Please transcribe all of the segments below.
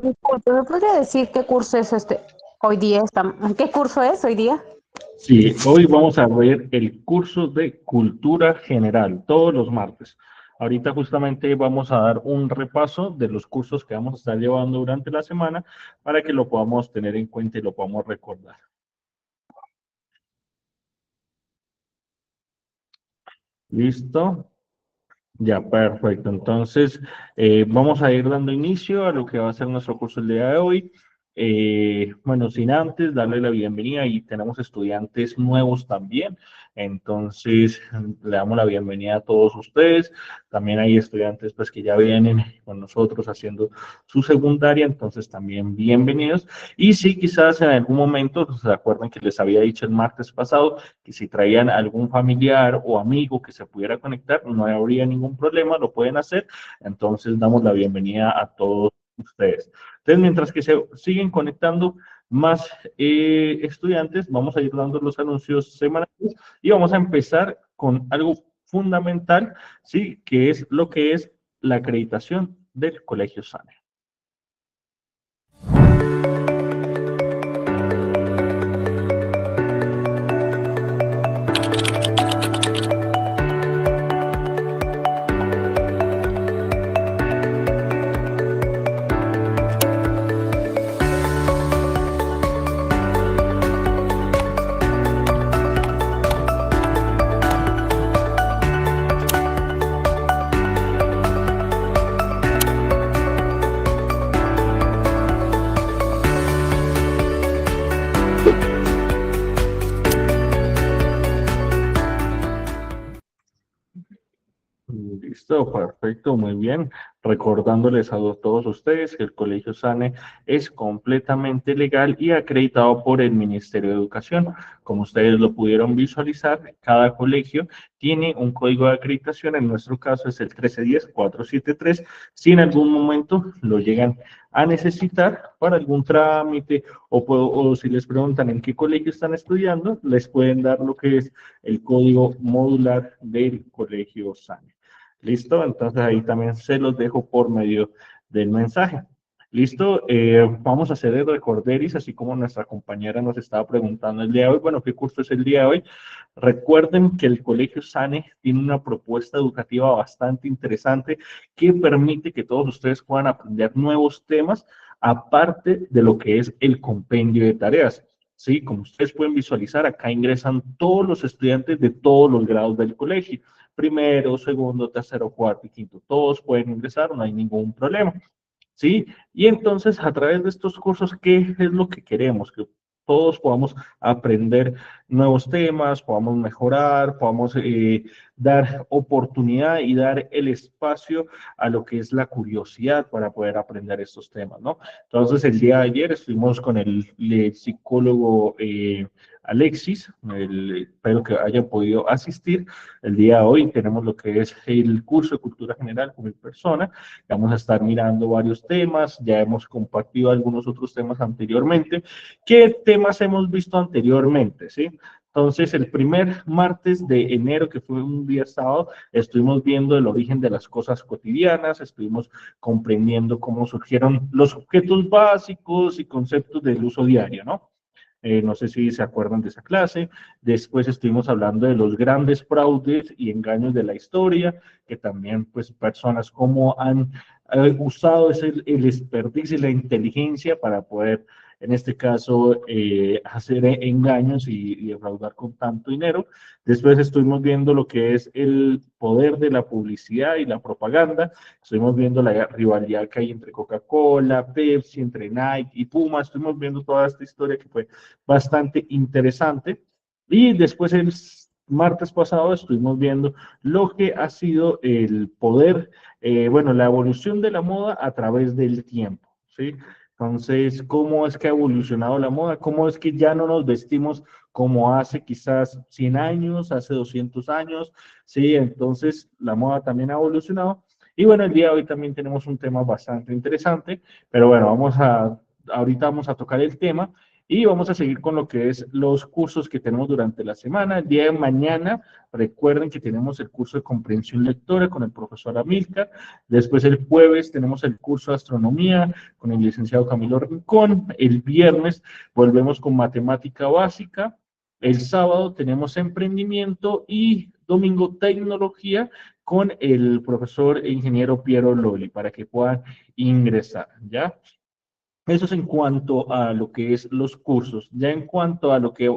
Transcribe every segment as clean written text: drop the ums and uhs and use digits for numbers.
Disculpe, ¿me podría decir qué curso es hoy día? ¿Qué curso es hoy día? Sí, hoy vamos a ver el curso de Cultura General, todos los martes. Ahorita justamente vamos a dar un repaso de los cursos que vamos a estar llevando durante la semana para que lo podamos tener en cuenta y lo podamos recordar. ¿Listo? Ya, perfecto. Entonces, vamos a ir dando inicio a lo que va a ser nuestro curso el día de hoy. Bueno, sin antes darle la bienvenida y tenemos estudiantes nuevos también. Entonces, le damos la bienvenida a todos ustedes. También hay estudiantes pues que ya vienen con nosotros haciendo su secundaria, entonces también bienvenidos. Y si quizás en algún momento, ¿se acuerdan que les había dicho el martes pasado que si traían algún familiar o amigo que se pudiera conectar, no habría ningún problema, lo pueden hacer. Entonces damos la bienvenida a todos ustedes. Entonces, mientras que se siguen conectando más estudiantes, vamos a ir dando los anuncios semanales y vamos a empezar con algo fundamental, ¿sí? Que es lo que es la acreditación del Colegio SANE. Listo, perfecto, muy bien. Recordándoles a todos ustedes que el Colegio SANE es completamente legal y acreditado por el Ministerio de Educación. Como ustedes lo pudieron visualizar, cada colegio tiene un código de acreditación, en nuestro caso es el 1310-473. Si en algún momento lo llegan a necesitar para algún trámite o si les preguntan en qué colegio están estudiando, les pueden dar lo que es el código modular del Colegio SANE. ¿Listo? Entonces ahí también se los dejo por medio del mensaje. ¿Listo? Vamos a hacer el recorderis, así como nuestra compañera nos estaba preguntando el día de hoy. Bueno, ¿qué curso es el día de hoy? Recuerden que el Colegio SANE tiene una propuesta educativa bastante interesante que permite que todos ustedes puedan aprender nuevos temas, aparte de lo que es el compendio de tareas. Sí, como ustedes pueden visualizar, acá ingresan todos los estudiantes de todos los grados del colegio. Primero, segundo, tercero, cuarto y quinto. Todos pueden ingresar, no hay ningún problema. ¿Sí? Y entonces, a través de estos cursos, ¿qué es lo que queremos? Que todos podamos aprender nuevos temas, podamos mejorar, podamos dar oportunidad y dar el espacio a lo que es la curiosidad para poder aprender estos temas, ¿no? Entonces, el día de ayer estuvimos con el psicólogo Alexis, espero que haya podido asistir. El día de hoy tenemos lo que es el curso de Cultura General con mi persona. Vamos a estar mirando varios temas, ya hemos compartido algunos otros temas anteriormente. ¿Qué temas hemos visto anteriormente? ¿Sí? Entonces, el primer martes de enero, que fue un día sábado, estuvimos viendo el origen de las cosas cotidianas, estuvimos comprendiendo cómo surgieron los objetos básicos y conceptos del uso diario, ¿no? No sé si se acuerdan de esa clase. Después estuvimos hablando de los grandes fraudes y engaños de la historia, que también pues personas como han usado el expertise y la inteligencia para poder, en este caso, hacer engaños y defraudar con tanto dinero. Después estuvimos viendo lo que es el poder de la publicidad y la propaganda. Estuvimos viendo la rivalidad que hay entre Coca-Cola, Pepsi, entre Nike y Puma. Estuvimos viendo toda esta historia que fue bastante interesante. Y después el martes pasado estuvimos viendo lo que ha sido el poder, bueno, la evolución de la moda a través del tiempo, ¿sí? Entonces, ¿cómo es que ha evolucionado la moda? ¿Cómo es que ya no nos vestimos como hace quizás 100 años, hace 200 años? Sí, entonces la moda también ha evolucionado. Y bueno, el día de hoy también tenemos un tema bastante interesante, pero bueno, ahorita vamos a tocar el tema Y vamos a seguir con lo que es los cursos que tenemos durante la semana. El día de mañana, recuerden que tenemos el curso de comprensión lectora con el profesor Amilcar. Después el jueves tenemos el curso de astronomía con el licenciado Camilo Rincón. El viernes volvemos con matemática básica. El sábado tenemos emprendimiento y domingo tecnología con el profesor e ingeniero Piero Loli para que puedan ingresar, ¿ya? Eso es en cuanto a lo que es los cursos. Ya en cuanto a lo que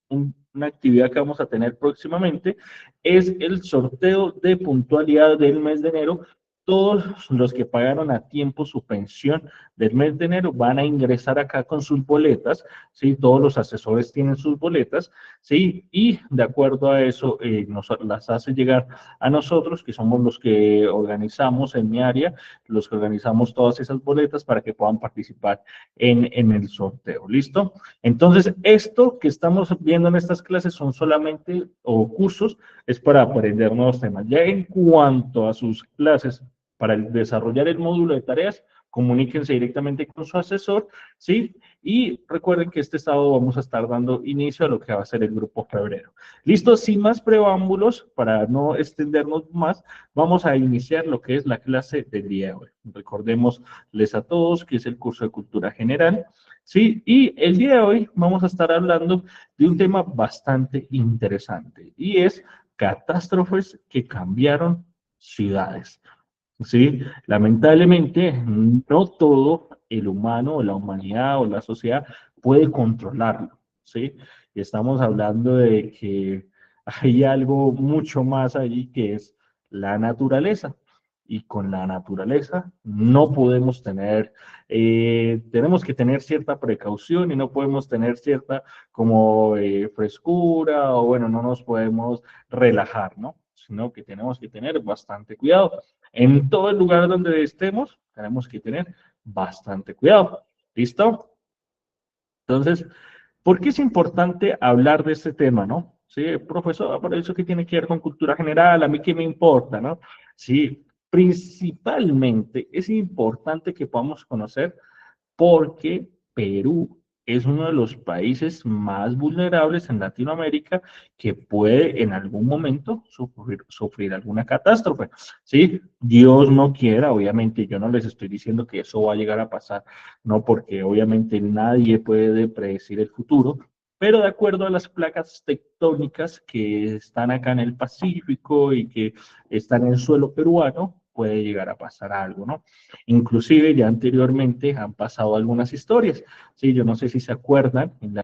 una actividad que vamos a tener próximamente es el sorteo de puntualidad del mes de enero. Todos los que pagaron a tiempo su pensión del mes de enero van a ingresar acá con sus boletas, ¿sí? Todos los asesores tienen sus boletas, ¿sí? Y de acuerdo a eso, nos las hace llegar a nosotros, que somos los que organizamos en mi área, los que organizamos todas esas boletas para que puedan participar en el sorteo. ¿Listo? Entonces, esto que estamos viendo en estas clases son solamente, o cursos, es para aprender nuevos temas. Ya en cuanto a sus clases para desarrollar el módulo de tareas, comuníquense directamente con su asesor, ¿sí? Y recuerden que este sábado vamos a estar dando inicio a lo que va a ser el grupo febrero. Listo, sin más preámbulos, para no extendernos más, vamos a iniciar lo que es la clase del día de hoy. Recordémosles a todos que es el curso de cultura general, ¿sí? Y el día de hoy vamos a estar hablando de un tema bastante interesante y es catástrofes que cambiaron ciudades. ¿Sí? Lamentablemente, no todo el humano o la humanidad o la sociedad puede controlarlo, ¿sí? Y estamos hablando de que hay algo mucho más allí que es la naturaleza. Y con la naturaleza no podemos tener, tenemos que tener cierta precaución y no podemos tener cierta como frescura o bueno, no nos podemos relajar, ¿no? Sino que tenemos que tener bastante cuidado. En todo el lugar donde estemos, tenemos que tener bastante cuidado. ¿Listo? Entonces, ¿por qué es importante hablar de este tema, no? Sí, profesor, por eso que tiene que ver con cultura general, a mí qué me importa, ¿no? Sí, principalmente es importante que podamos conocer porque Perú es uno de los países más vulnerables en Latinoamérica que puede en algún momento sufrir alguna catástrofe. ¿Sí? Dios no quiera, obviamente yo no les estoy diciendo que eso va a llegar a pasar, no, porque obviamente nadie puede predecir el futuro, pero de acuerdo a las placas tectónicas que están acá en el Pacífico y que están en el suelo peruano, puede llegar a pasar algo, ¿no? Inclusive ya anteriormente han pasado algunas historias. Sí, yo no sé si se acuerdan en la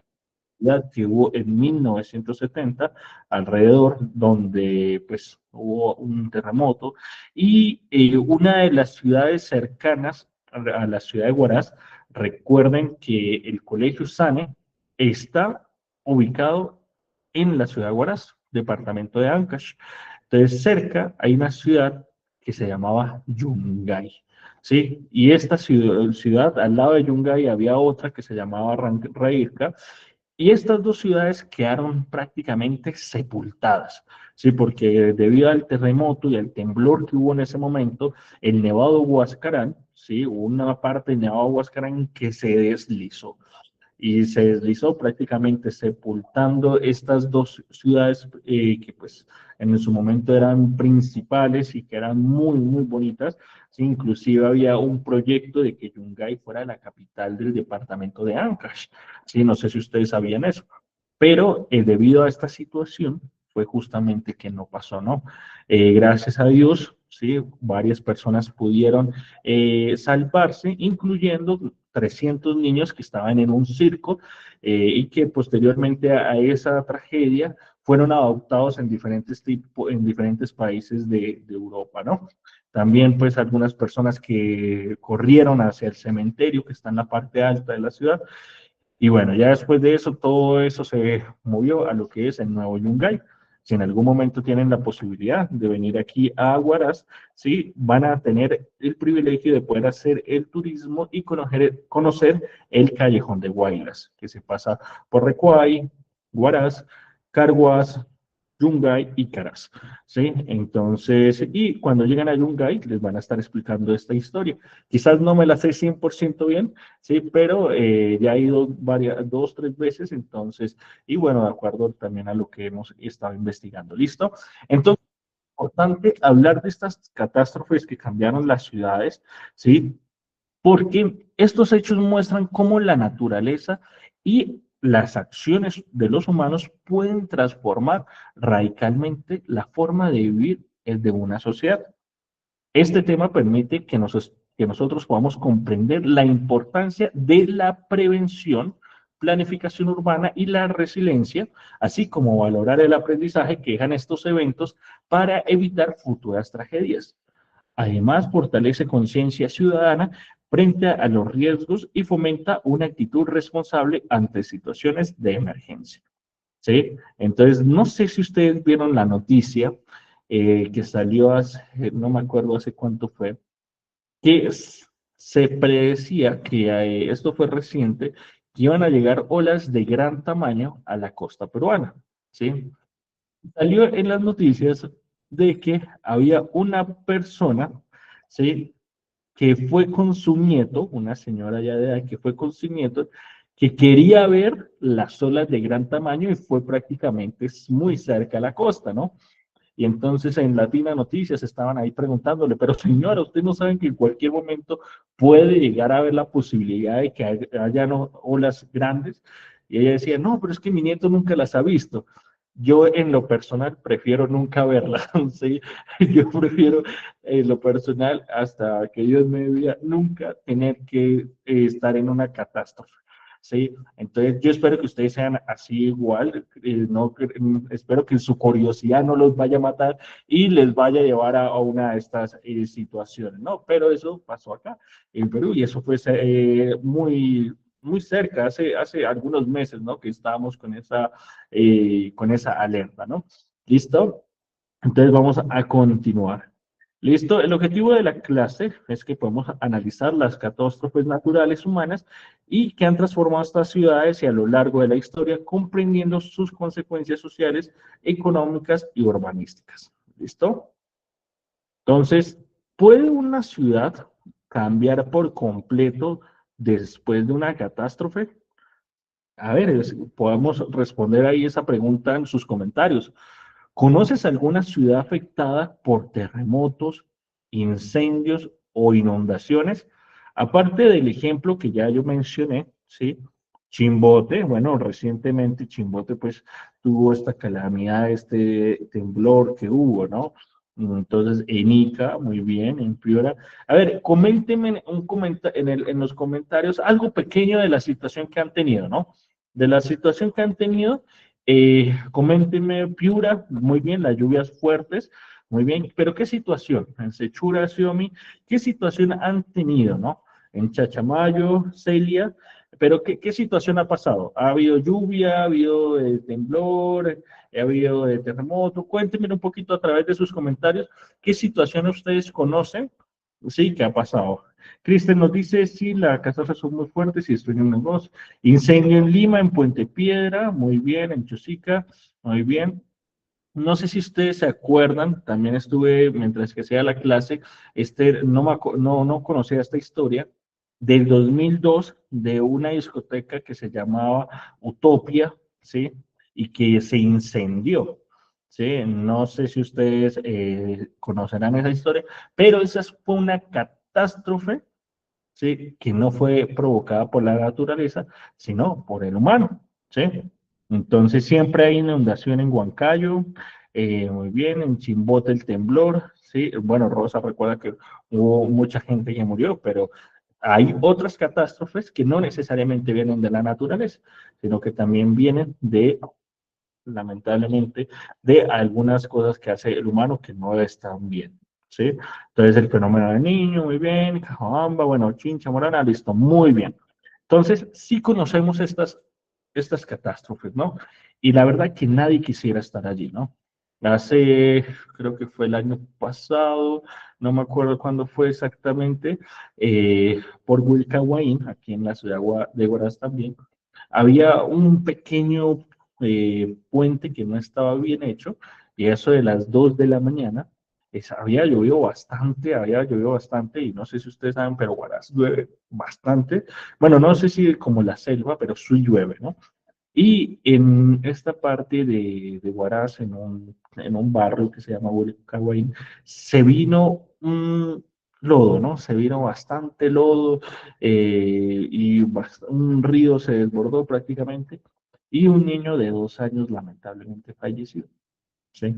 ciudad que hubo en 1970 alrededor donde pues hubo un terremoto y una de las ciudades cercanas a la ciudad de Huaraz, recuerden que el Colegio Sane está ubicado en la ciudad de Huaraz, departamento de Ancash. Entonces cerca hay una ciudad que se llamaba Yungay. ¿Sí? Y esta ciudad, al lado de Yungay había otra que se llamaba Rairca, y estas dos ciudades quedaron prácticamente sepultadas, ¿sí? Porque debido al terremoto y al temblor que hubo en ese momento, el Nevado Huascarán, ¿sí? Hubo una parte del Nevado Huascarán que se deslizó y se deslizó prácticamente sepultando estas dos ciudades que pues en su momento eran principales y que eran muy, muy bonitas. Sí, inclusive había un proyecto de que Yungay fuera la capital del departamento de Ancash. Sí, no sé si ustedes sabían eso. Pero debido a esta situación fue justamente que no pasó, ¿no? Gracias a Dios, sí, varias personas pudieron salvarse, incluyendo 300 niños que estaban en un circo y que posteriormente a esa tragedia fueron adoptados en en diferentes países de Europa, ¿no? También, pues, algunas personas que corrieron hacia el cementerio que está en la parte alta de la ciudad y bueno, ya después de eso, todo eso se movió a lo que es el Nuevo Yungay. Si en algún momento tienen la posibilidad de venir aquí a Huaraz, sí, van a tener el privilegio de poder hacer el turismo y conocer el Callejón de Guaylas, que se pasa por Recuay, Huaraz, Carhuaz, Yungay y Caraz, ¿sí? Entonces, y cuando llegan a Yungay, les van a estar explicando esta historia. Quizás no me la sé 100% bien, ¿sí? Pero ya he ido varias, dos, tres veces, entonces, y bueno, de acuerdo también a lo que hemos estado investigando, ¿listo? Entonces, es importante hablar de estas catástrofes que cambiaron las ciudades, ¿sí? Porque estos hechos muestran cómo la naturaleza y las acciones de los humanos pueden transformar radicalmente la forma de vivir de una sociedad. Este tema permite que nosotros podamos comprender la importancia de la prevención, planificación urbana y la resiliencia, así como valorar el aprendizaje que dejan estos eventos para evitar futuras tragedias. Además, fortalece conciencia ciudadana frente a los riesgos y fomenta una actitud responsable ante situaciones de emergencia. ¿Sí? Entonces, no sé si ustedes vieron la noticia que salió hace, no me acuerdo hace cuánto fue, que se predecía que esto fue reciente, que iban a llegar olas de gran tamaño a la costa peruana. ¿Sí? Salió en las noticias de que había una persona, ¿sí? Que fue con su nieto, una señora ya de edad que fue con su nieto, que quería ver las olas de gran tamaño y fue prácticamente muy cerca a la costa, ¿no? Y entonces en Latina Noticias estaban ahí preguntándole, pero señora, ¿usted no sabe que en cualquier momento puede llegar a haber la posibilidad de que hayan olas grandes? Y ella decía, no, pero es que mi nieto nunca las ha visto. Yo en lo personal prefiero nunca verlas, ¿sí? Yo prefiero en lo personal, hasta que Dios me diga, nunca tener que estar en una catástrofe. ¿Sí? Entonces, yo espero que ustedes sean así igual, no, espero que su curiosidad no los vaya a matar y les vaya a llevar a una de estas situaciones, ¿no? Pero eso pasó acá en Perú y eso fue muy cerca, hace algunos meses, ¿no? Que estábamos con esa alerta, ¿no? ¿Listo? Entonces vamos a continuar. Listo, el objetivo de la clase es que podemos analizar las catástrofes naturales humanas y que han transformado estas ciudades y a lo largo de la historia, comprendiendo sus consecuencias sociales, económicas y urbanísticas. ¿Listo? Entonces, ¿puede una ciudad cambiar por completo después de una catástrofe? A ver, podemos responder ahí esa pregunta en sus comentarios. ¿Conoces alguna ciudad afectada por terremotos, incendios o inundaciones? Aparte del ejemplo que ya yo mencioné, ¿sí? Chimbote, bueno, recientemente Chimbote pues tuvo esta calamidad, este temblor que hubo, ¿no? Entonces, en Ica, muy bien, en Piura. A ver, coméntenme en los comentarios algo pequeño de la situación que han tenido, ¿no? De la situación que han tenido, coméntenme Piura, muy bien, las lluvias fuertes, muy bien, pero ¿qué situación? En Sechura, Xiaomi, ¿qué situación han tenido, no? En Chachamayo, Celia, pero ¿qué situación ha pasado? ¿Ha habido lluvia, ha habido temblor, ha habido terremoto? Cuéntenme un poquito a través de sus comentarios qué situación ustedes conocen, sí, que ha pasado. Cristian nos dice, sí, las casas son muy fuertes y destruyen un negocio. Incendio en Lima, en Puente Piedra, muy bien, en Chosica, muy bien. No sé si ustedes se acuerdan, también estuve, mientras que hacía la clase, no conocía esta historia, del 2002, de una discoteca que se llamaba Utopia, ¿sí? Y que se incendió, ¿sí? No sé si ustedes conocerán esa historia, pero esa fue una catástrofe, ¿sí? Que no fue provocada por la naturaleza, sino por el humano, ¿sí? Entonces siempre hay inundación en Huancayo, muy bien, en Chimbote el temblor, ¿sí? Bueno, Rosa recuerda que hubo mucha gente que murió, pero hay otras catástrofes que no necesariamente vienen de la naturaleza, sino que también vienen lamentablemente, de algunas cosas que hace el humano que no están bien, ¿sí? Entonces, el fenómeno del niño, muy bien, Cajabamba, bueno, Chincha Morana, listo, muy bien. Entonces, sí conocemos estas catástrofes, ¿no? Y la verdad que nadie quisiera estar allí, ¿no? Hace, creo que fue el año pasado, no me acuerdo cuándo fue exactamente, por Wilcahuaín, aquí en la ciudad de Huaraz también, había un pequeño puente que no estaba bien hecho, y eso de las 2 de la mañana, había llovido bastante, y no sé si ustedes saben, pero Huaraz llueve bastante. Bueno, no sé si como la selva, pero sí llueve, ¿no? Y en esta parte de Huaraz, en un barrio que se llama Caguaín, se vino un lodo, ¿no? Se vino bastante lodo, un río se desbordó prácticamente, y un niño de 2 años lamentablemente falleció. ¿Sí?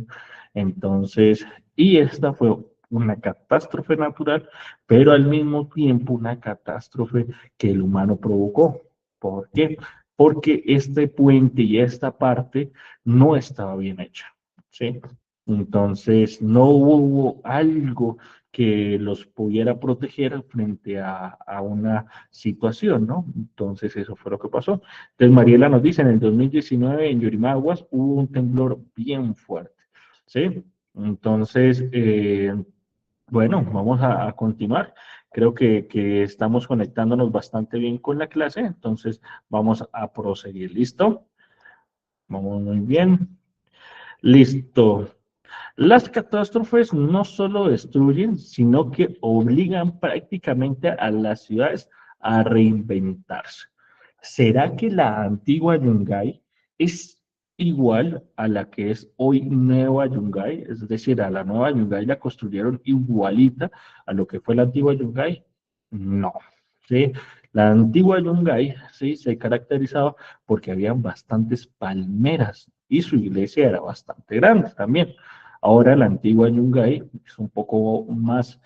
Entonces, y esta fue una catástrofe natural, pero al mismo tiempo una catástrofe que el humano provocó. ¿Por qué? Porque este puente y esta parte no estaba bien hecha, ¿sí? Entonces, no hubo algo que los pudiera proteger frente a una situación, ¿no? Entonces, eso fue lo que pasó. Entonces, Mariela nos dice, en el 2019 en Yurimaguas hubo un temblor bien fuerte, ¿sí? Entonces, bueno, vamos a continuar. Creo que estamos conectándonos bastante bien con la clase, entonces vamos a proseguir. ¿Listo? Vamos muy bien. Listo. Las catástrofes no solo destruyen, sino que obligan prácticamente a las ciudades a reinventarse. ¿Será que la antigua Yungay es igual a la que es hoy Nueva Yungay? Es decir, a la Nueva Yungay la construyeron igualita a lo que fue la antigua Yungay. No. ¿Sí? La antigua Yungay, sí, se caracterizaba porque habían bastantes palmeras y su iglesia era bastante grande también. Ahora la antigua Yungay es un poco más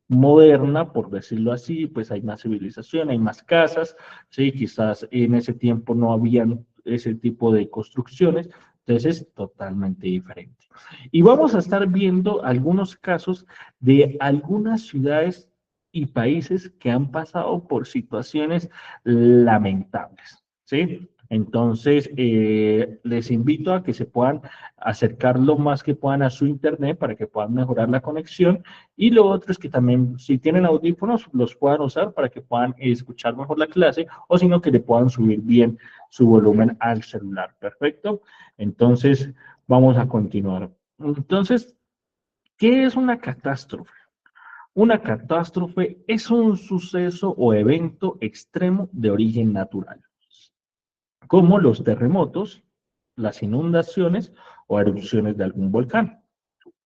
moderna, por decirlo así, pues hay más civilización, hay más casas, ¿sí? Quizás en ese tiempo no habían ese tipo de construcciones, entonces es totalmente diferente. Y vamos a estar viendo algunos casos de algunas ciudades y países que han pasado por situaciones lamentables, ¿sí? Entonces, les invito a que se puedan acercar lo más que puedan a su internet para que puedan mejorar la conexión. Y lo otro es que también, si tienen audífonos, los puedan usar para que puedan escuchar mejor la clase, o si no, que le puedan subir bien su volumen al celular. Perfecto. Entonces, vamos a continuar. Entonces, ¿qué es una catástrofe? Una catástrofe es un suceso o evento extremo de origen natural, como los terremotos, las inundaciones o erupciones de algún volcán.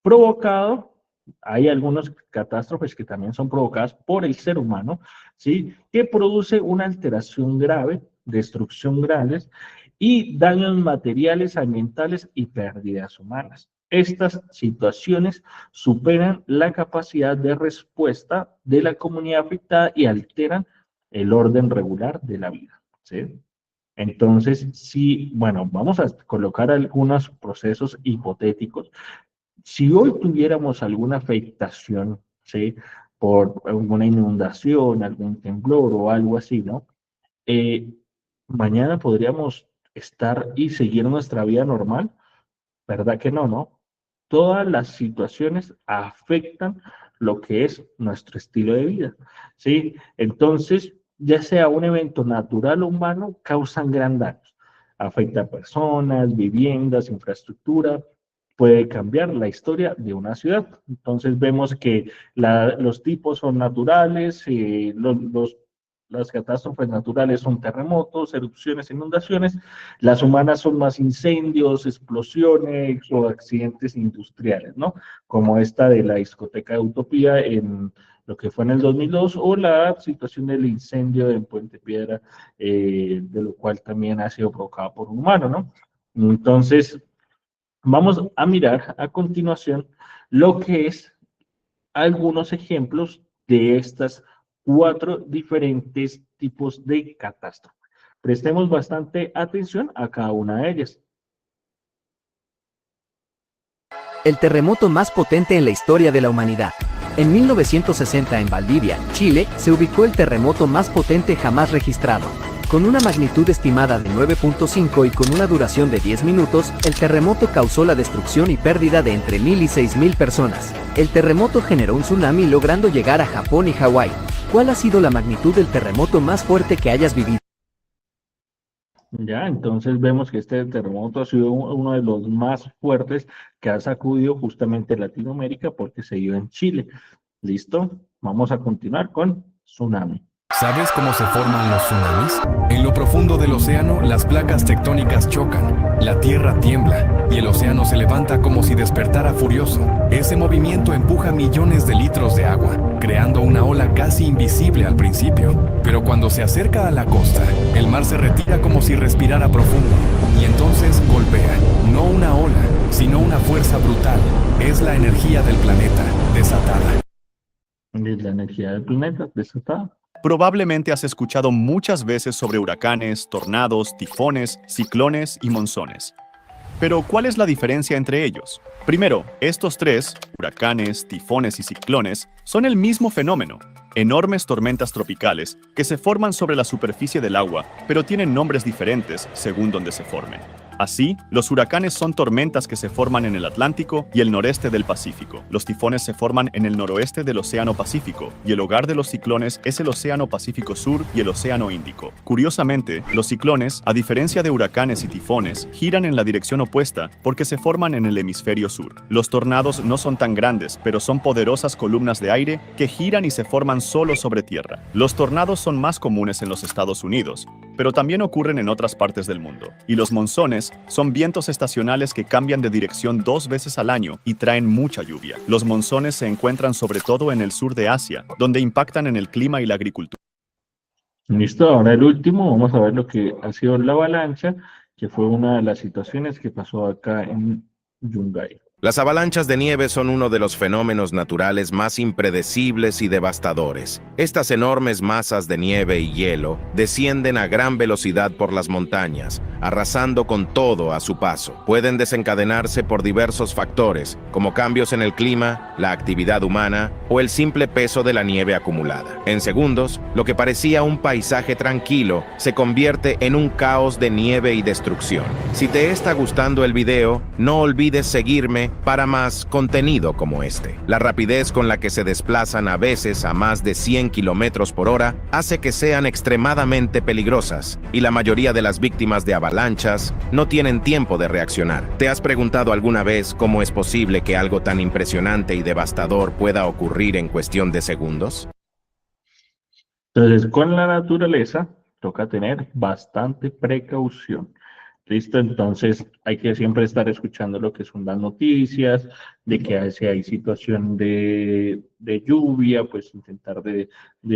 Provocado, hay algunas catástrofes que también son provocadas por el ser humano, ¿sí? Que produce una alteración grave, destrucción grandes y daños materiales, ambientales y pérdidas humanas. Estas situaciones superan la capacidad de respuesta de la comunidad afectada y alteran el orden regular de la vida, ¿sí? Entonces, sí, bueno, vamos a colocar algunos procesos hipotéticos. Si hoy tuviéramos alguna afectación, ¿sí? Por alguna inundación, algún temblor o algo así, ¿no? Eh, Mañana podríamos estar y seguir nuestra vida normal, ¿verdad que no, no? Todas las situaciones afectan lo que es nuestro estilo de vida, ¿sí? Entonces, ya sea un evento natural o humano, causan gran daños. Afecta a personas, viviendas, infraestructura, puede cambiar la historia de una ciudad. Entonces vemos que los tipos son naturales, las catástrofes naturales son terremotos, erupciones, inundaciones. Las humanas son más incendios, explosiones o accidentes industriales, ¿no? Como esta de la discoteca de Utopía en lo que fue en el 2002, o la situación del incendio en Puente Piedra, de lo cual también ha sido provocado por un humano, ¿no? Entonces, vamos a mirar a continuación lo que es algunos ejemplos de estas 4 diferentes tipos de catástrofe. Prestemos bastante atención a cada una de ellas. El terremoto más potente en la historia de la humanidad. En 1960 en Valdivia, Chile, se ubicó el terremoto más potente jamás registrado. Con una magnitud estimada de 9.5 y con una duración de 10 minutos, el terremoto causó la destrucción y pérdida de entre 1.000 y 6.000 personas. El terremoto generó un tsunami logrando llegar a Japón y Hawái. ¿Cuál ha sido la magnitud del terremoto más fuerte que hayas vivido? Ya, entonces vemos que este terremoto ha sido uno de los más fuertes que ha sacudido justamente Latinoamérica porque se dio en Chile. ¿Listo? Vamos a continuar con tsunami. ¿Sabes cómo se forman los tsunamis? En lo profundo del océano, las placas tectónicas chocan, la tierra tiembla y el océano se levanta como si despertara furioso. Ese movimiento empuja millones de litros de agua, creando una ola casi invisible al principio. Pero cuando se acerca a la costa, el mar se retira como si respirara profundo y entonces golpea, no una ola, sino una fuerza brutal. Es la energía del planeta desatada. Es la energía del planeta desatada. Probablemente has escuchado muchas veces sobre huracanes, tornados, tifones, ciclones y monzones. Pero, ¿cuál es la diferencia entre ellos? Primero, estos tres, huracanes, tifones y ciclones, son el mismo fenómeno, enormes tormentas tropicales que se forman sobre la superficie del agua, pero tienen nombres diferentes según donde se formen. Así, los huracanes son tormentas que se forman en el Atlántico y el noreste del Pacífico. Los tifones se forman en el noroeste del Océano Pacífico, y el hogar de los ciclones es el Océano Pacífico Sur y el Océano Índico. Curiosamente, los ciclones, a diferencia de huracanes y tifones, giran en la dirección opuesta porque se forman en el hemisferio sur. Los tornados no son tan grandes, pero son poderosas columnas de aire que giran y se forman solo sobre tierra. Los tornados son más comunes en los Estados Unidos, pero también ocurren en otras partes del mundo. Y los monzones son vientos estacionales que cambian de dirección 2 veces al año y traen mucha lluvia. Los monzones se encuentran sobre todo en el sur de Asia, donde impactan en el clima y la agricultura. Listo, ahora el último, vamos a ver lo que ha sido la avalancha, que fue una de las situaciones que pasó acá en Yungay. Las avalanchas de nieve son uno de los fenómenos naturales más impredecibles y devastadores. Estas enormes masas de nieve y hielo descienden a gran velocidad por las montañas, arrasando con todo a su paso. Pueden desencadenarse por diversos factores, como cambios en el clima, la actividad humana o el simple peso de la nieve acumulada. En segundos, lo que parecía un paisaje tranquilo se convierte en un caos de nieve y destrucción. Si te está gustando el video, no olvides seguirme para más contenido como este. La rapidez con la que se desplazan a veces a más de 100 kilómetros por hora hace que sean extremadamente peligrosas y la mayoría de las víctimas de avalanchas no tienen tiempo de reaccionar. ¿Te has preguntado alguna vez cómo es posible que algo tan impresionante y devastador pueda ocurrir en cuestión de segundos? Entonces, con la naturaleza toca tener bastante precaución. ¿Listo? Entonces, hay que siempre estar escuchando lo que son las noticias, de que si hay situación de lluvia, pues intentar de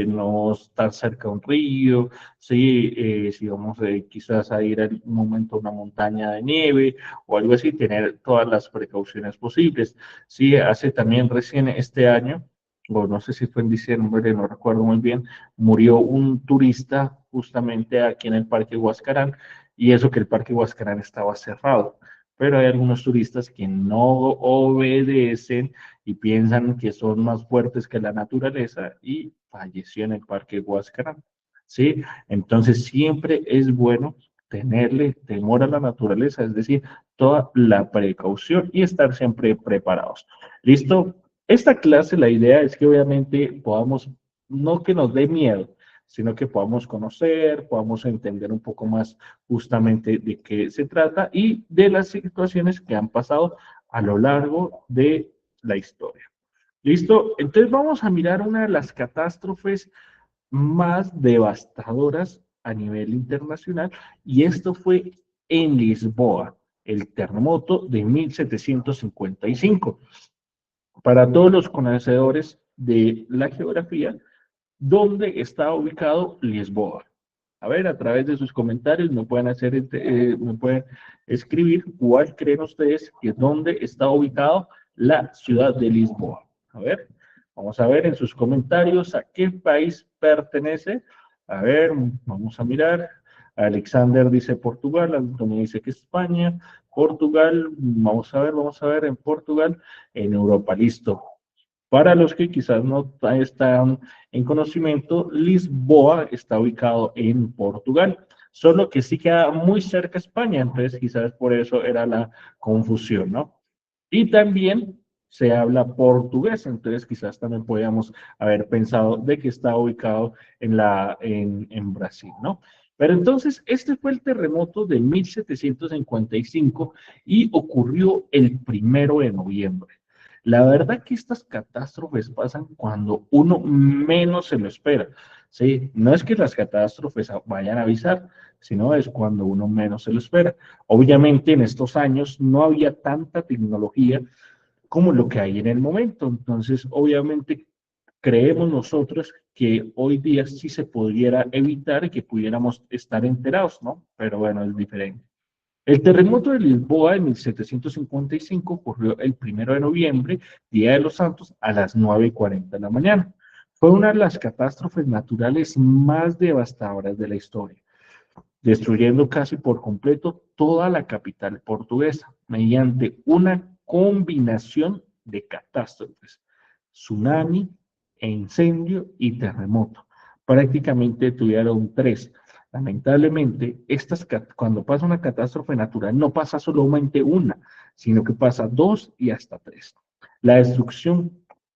no estar cerca de un río, ¿sí? Si vamos quizás a ir en un momento a una montaña de nieve o algo así, tener todas las precauciones posibles. Sí, hace también recién este año, o no sé si fue en diciembre, no recuerdo muy bien, murió un turista justamente aquí en el Parque Huascarán, y eso que el Parque Huascarán estaba cerrado. Pero hay algunos turistas que no obedecen y piensan que son más fuertes que la naturaleza y falleció en el Parque Huascarán. ¿Sí? Entonces siempre es bueno tenerle temor a la naturaleza, es decir, toda la precaución y estar siempre preparados. ¿Listo? Esta clase, la idea es que obviamente podamos, no que nos dé miedo, sino que podamos conocer, podamos entender un poco más justamente de qué se trata y de las situaciones que han pasado a lo largo de la historia. ¿Listo? Entonces vamos a mirar una de las catástrofes más devastadoras a nivel internacional, y esto fue en Lisboa, el terremoto de 1755. Para todos los conocedores de la geografía, ¿dónde está ubicado Lisboa? A ver, a través de sus comentarios me pueden escribir cuál creen ustedes que es dónde está ubicado la ciudad de Lisboa. A ver, vamos a ver en sus comentarios a qué país pertenece. A ver, vamos a mirar. Alexander dice Portugal, Antonio dice que España, Portugal, vamos a ver en Portugal, en Europa, listo. Para los que quizás no están en conocimiento, Lisboa está ubicado en Portugal, solo que sí queda muy cerca a España, entonces quizás por eso era la confusión, ¿no? Y también se habla portugués, entonces quizás también podíamos haber pensado de que está ubicado en Brasil, ¿no? Pero entonces, este fue el terremoto de 1755 y ocurrió el 1 de noviembre. La verdad que estas catástrofes pasan cuando uno menos se lo espera, ¿sí? No es que las catástrofes vayan a avisar, sino es cuando uno menos se lo espera. Obviamente en estos años no había tanta tecnología como lo que hay en el momento, entonces obviamente creemos nosotros que hoy día sí se pudiera evitar y que pudiéramos estar enterados, ¿no? Pero bueno, es diferente. El terremoto de Lisboa en 1755 ocurrió el 1 de noviembre, Día de los Santos, a las 9:40 de la mañana. Fue una de las catástrofes naturales más devastadoras de la historia, destruyendo casi por completo toda la capital portuguesa mediante una combinación de catástrofes, tsunami, incendio y terremoto. Prácticamente tuvieron tres. Lamentablemente, cuando pasa una catástrofe natural, no pasa solamente una, sino que pasa dos y hasta tres. La destrucción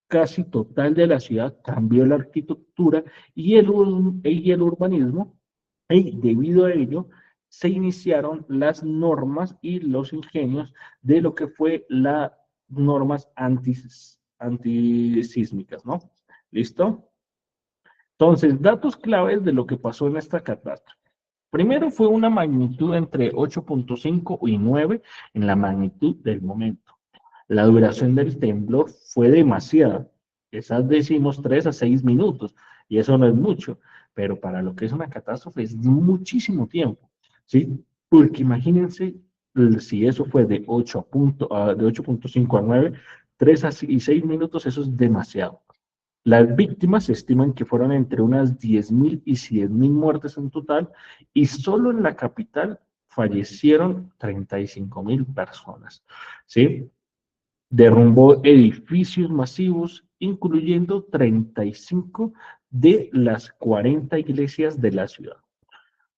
casi total de la ciudad cambió la arquitectura y el urbanismo, y debido a ello se iniciaron las normas y los ingenios de lo que fue las normas antisísmicas, ¿no? ¿Listo? Entonces, datos claves de lo que pasó en esta catástrofe. Primero fue una magnitud entre 8.5 y 9 en la magnitud del momento. La duración del temblor fue demasiada. Esas decimos 3 a 6 minutos, y eso no es mucho, pero para lo que es una catástrofe es muchísimo tiempo, ¿sí? Porque imagínense si eso fue de 8.5 a 9, 3 y 6 minutos, eso es demasiado. Las víctimas se estiman que fueron entre unas 10.000 y 100.000 muertes en total, y solo en la capital fallecieron 35.000 personas, ¿sí? Derrumbó edificios masivos, incluyendo 35 de las 40 iglesias de la ciudad.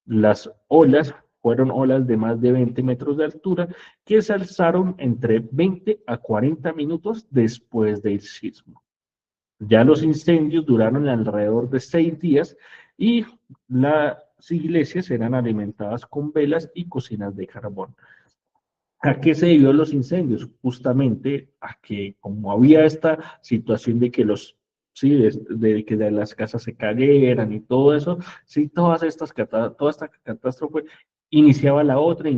Las olas fueron olas de más de 20 metros de altura que se alzaron entre 20 a 40 minutos después del sismo. Ya los incendios duraron alrededor de 6 días y las iglesias eran alimentadas con velas y cocinas de carbón. ¿A qué se debió los incendios? Justamente a que como había esta situación de que sí, de que de las casas se cayeran y todo eso, sí, toda esta catástrofe iniciaba la otra,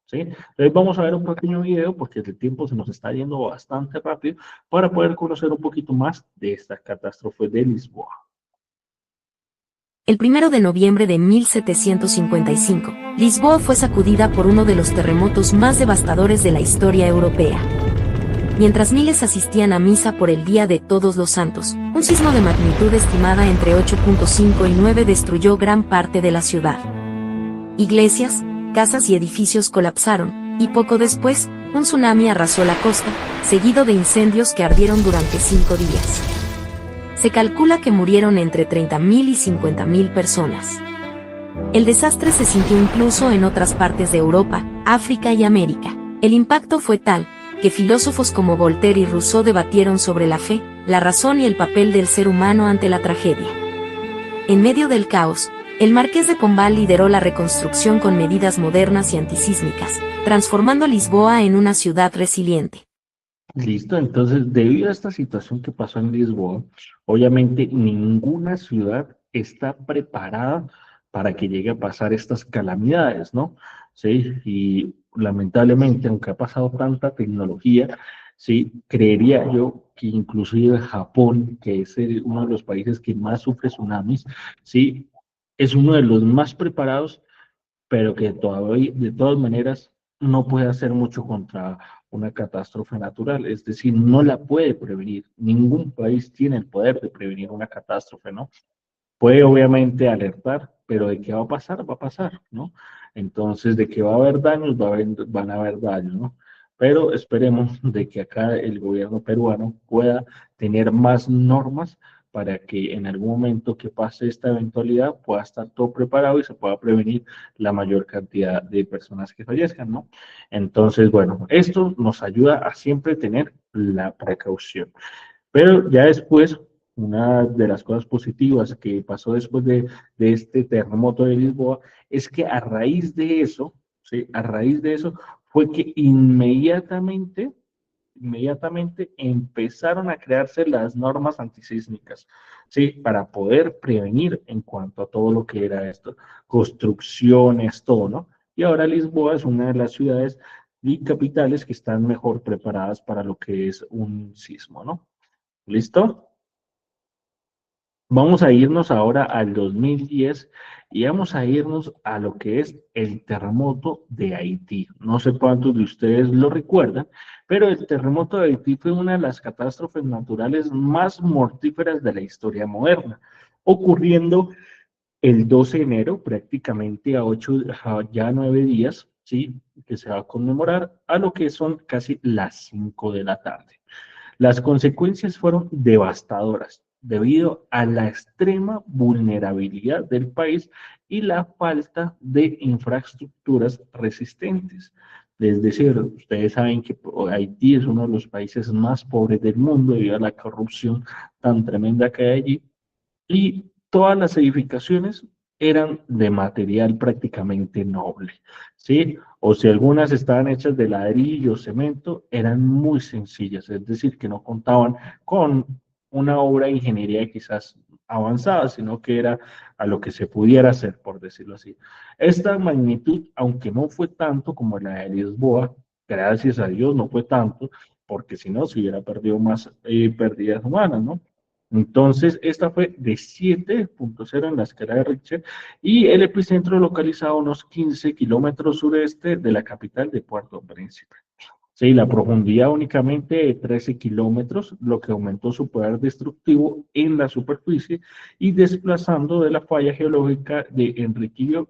¿sí? Entonces vamos a ver un pequeño video porque el tiempo se nos está yendo bastante rápido para poder conocer un poquito más de esta catástrofe de Lisboa. El 1 de noviembre de 1755, Lisboa fue sacudida por uno de los terremotos más devastadores de la historia europea. Mientras miles asistían a misa por el Día de Todos los Santos, un sismo de magnitud estimada entre 8.5 y 9 destruyó gran parte de la ciudad. Iglesias, casas y edificios colapsaron, y poco después, un tsunami arrasó la costa, seguido de incendios que ardieron durante 5 días. Se calcula que murieron entre 30.000 y 50.000 personas. El desastre se sintió incluso en otras partes de Europa, África y América. El impacto fue tal, que filósofos como Voltaire y Rousseau debatieron sobre la fe, la razón y el papel del ser humano ante la tragedia. En medio del caos, el Marqués de Pombal lideró la reconstrucción con medidas modernas y antisísmicas, transformando Lisboa en una ciudad resiliente. Listo, entonces, debido a esta situación que pasó en Lisboa, obviamente ninguna ciudad está preparada para que llegue a pasar estas calamidades, ¿no? Sí, y lamentablemente, aunque ha pasado tanta tecnología, sí, creería yo que inclusive Japón, que es uno de los países que más sufre tsunamis, sí, es uno de los más preparados, pero que todavía, de todas maneras, no puede hacer mucho contra una catástrofe natural, es decir, no la puede prevenir. Ningún país tiene el poder de prevenir una catástrofe, ¿no? Puede obviamente alertar, pero de qué va a pasar, ¿no? Entonces, de que va a haber daños, van a haber daños, ¿no? Pero esperemos de que acá el gobierno peruano pueda tener más normas para que en algún momento que pase esta eventualidad pueda estar todo preparado y se pueda prevenir la mayor cantidad de personas que fallezcan, ¿no? Entonces, bueno, esto nos ayuda a siempre tener la precaución. Pero ya después una de las cosas positivas que pasó después de este terremoto de Lisboa es que a raíz de eso, ¿sí? A raíz de eso fue que inmediatamente empezaron a crearse las normas antisísmicas, ¿sí? Para poder prevenir en cuanto a todo lo que era esto, construcciones, todo, ¿no? Y ahora Lisboa es una de las ciudades y capitales que están mejor preparadas para lo que es un sismo, ¿no? ¿Listo? Vamos a irnos ahora al 2010 y vamos a irnos a lo que es el terremoto de Haití. No sé cuántos de ustedes lo recuerdan, pero el terremoto de Haití fue una de las catástrofes naturales más mortíferas de la historia moderna, ocurriendo el 12 de enero, prácticamente ya 9 días, ¿sí? Que se va a conmemorar a lo que son casi las 5 de la tarde. Las consecuencias fueron devastadoras debido a la extrema vulnerabilidad del país y la falta de infraestructuras resistentes. Es decir, ustedes saben que Haití es uno de los países más pobres del mundo debido a la corrupción tan tremenda que hay allí y todas las edificaciones eran de material prácticamente noble, ¿sí? O si algunas estaban hechas de ladrillo, cemento, eran muy sencillas, es decir, que no contaban con una obra de ingeniería quizás avanzada, sino que era a lo que se pudiera hacer, por decirlo así. Esta magnitud, aunque no fue tanto como la de Lisboa, gracias a Dios no fue tanto, porque si no se hubiera perdido más pérdidas humanas, ¿no? Entonces, esta fue de 7.0 en la escala de Richter y el epicentro localizado a unos 15 kilómetros sureste de la capital de Puerto Príncipe. Sí, la profundidad únicamente de 13 kilómetros, lo que aumentó su poder destructivo en la superficie y desplazando de la falla geológica de Enriquillo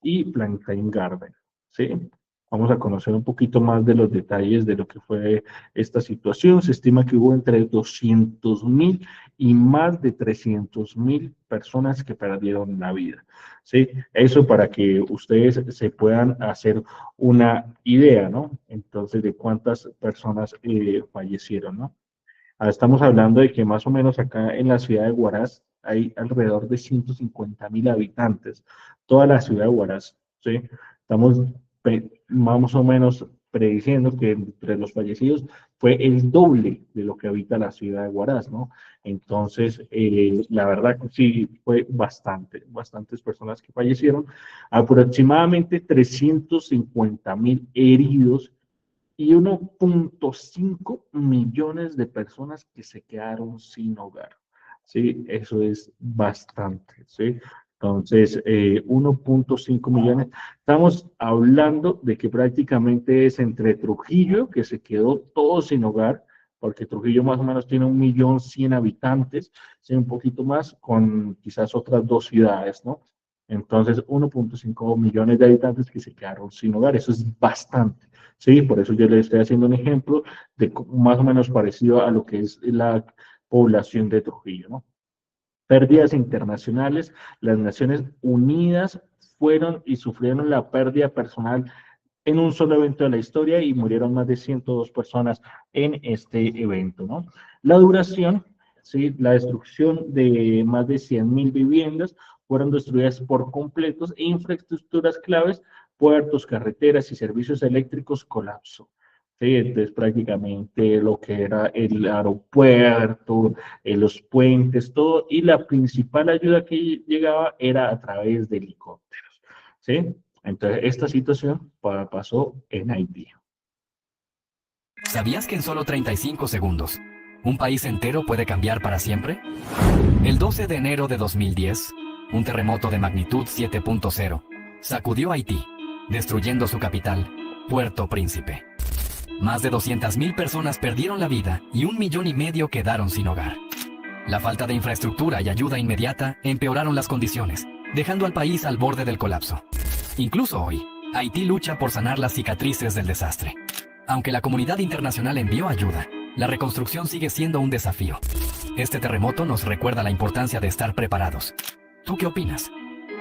y Plantain Garden. ¿Sí? Vamos a conocer un poquito más de los detalles de lo que fue esta situación. Se estima que hubo entre 200.000 y más de 300.000 personas que perdieron la vida. ¿Sí? Eso para que ustedes se puedan hacer una idea, ¿no? Entonces, de cuántas personas fallecieron, ¿no? Estamos hablando de que más o menos acá en la ciudad de Huaraz hay alrededor de 150.000 habitantes, toda la ciudad de Huaraz, ¿sí? Estamos más o menos prediciendo que entre los fallecidos fue el doble de lo que habita la ciudad de Huaraz, ¿no? Entonces, la verdad que sí, fue bastantes personas que fallecieron, aproximadamente 350.000 heridos y 1.5 millones de personas que se quedaron sin hogar. ¿Sí? Eso es bastante, ¿sí? Entonces, 1.5 millones. Estamos hablando de que prácticamente es entre Trujillo, que se quedó todo sin hogar, porque Trujillo más o menos tiene 1.100.000 habitantes, ¿sí? Un poquito más, con quizás otras dos ciudades, ¿no? Entonces, 1.5 millones de habitantes que se quedaron sin hogar. Eso es bastante. Sí, por eso yo le estoy haciendo un ejemplo de más o menos parecido a lo que es la población de Trujillo, ¿no? Pérdidas internacionales, las Naciones Unidas fueron y sufrieron la pérdida personal en un solo evento de la historia y murieron más de 102 personas en este evento, ¿no? La duración, ¿sí? La destrucción de más de 100.000 viviendas fueron destruidas por completos e infraestructuras claves, puertos, carreteras y servicios eléctricos colapsó. Sí, entonces prácticamente lo que era el aeropuerto, los puentes, todo, y la principal ayuda que llegaba era a través de helicópteros. ¿Sí? Entonces, esta situación pasó en Haití. ¿Sabías que en solo 35 segundos, un país entero puede cambiar para siempre? El 12 de enero de 2010, un terremoto de magnitud 7.0 sacudió Haití, destruyendo su capital, Puerto Príncipe. Más de 200.000 personas perdieron la vida y 1,5 millones quedaron sin hogar. La falta de infraestructura y ayuda inmediata empeoraron las condiciones, dejando al país al borde del colapso. Incluso hoy, Haití lucha por sanar las cicatrices del desastre. Aunque la comunidad internacional envió ayuda, la reconstrucción sigue siendo un desafío. Este terremoto nos recuerda la importancia de estar preparados. ¿Tú qué opinas?